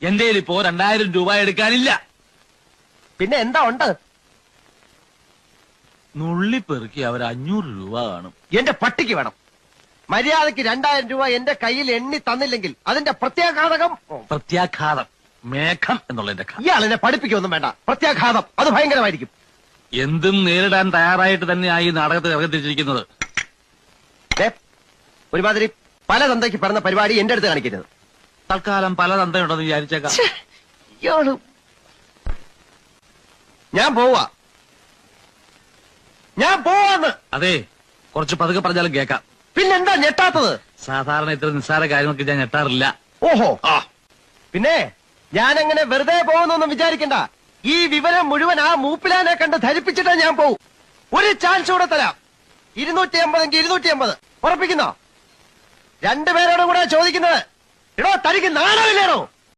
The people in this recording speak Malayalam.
എന്റെ ഇപ്പോ 2000 രൂപ എടുക്കാനില്ല. പിന്നെ എന്താ ഉണ്ട്? നുള്ളിപ്പെറുക്കി അവർ 500 രൂപ കാണും. എന്റെ പട്ടിക്ക് വേണം. മര്യാദക്ക് 2000 രൂപ എന്റെ കയ്യിൽ എണ്ണി തന്നില്ലെങ്കിൽ അതിന്റെ പ്രത്യാഘാതകം. പ്രത്യാഘാതം മേഘം എന്നുള്ളതിന്റെ ഇയാളെന്നെ പഠിപ്പിക്കൊന്നും വേണ്ട. പ്രത്യാഘാതം അത് ഭയങ്കരമായിരിക്കും. എന്തും നേരിടാൻ തയ്യാറായിട്ട് തന്നെയായി നാടകത്തിൽ ഇറങ്ങിത്തിരിച്ചിരിക്കുന്നത്. ഒരുമാതിരി പല തന്തയ്ക്ക് പറഞ്ഞ പരിപാടി എന്റെ അടുത്ത് കാണിക്കരുത്. തൽക്കാലം പല തന്തയുണ്ടെന്ന് വിചാരിച്ചേക്കാം. ഞാൻ പോവാന്ന്. അതെ, കുറച്ച് പതുക്കെ പറഞ്ഞാലും കേൾക്കാം. പിന്നെന്താ ഞെട്ടാത്തത്? സാധാരണ ഇത്ര നിസ്സാര കാര്യങ്ങൾക്ക് ഞാൻ ഞെട്ടാറില്ല. ഓഹോ, പിന്നെ ഞാനങ്ങനെ വെറുതെ പോകുന്നൊന്നും വിചാരിക്കണ്ട. ഈ വിവരം മുഴുവൻ ആ മൂപ്പിലാനെ കണ്ട് ധരിപ്പിച്ചിട്ടേ ഞാൻ പോവും. ഒരു ചാൻസ് കൂടെ തരാം. 250 250 ഉറപ്പിക്കുന്നോ? 2 പേരോടും കൂടെ ചോദിക്കുന്നത്. എടോ, തനിക്ക് നാണമില്ലേണോ?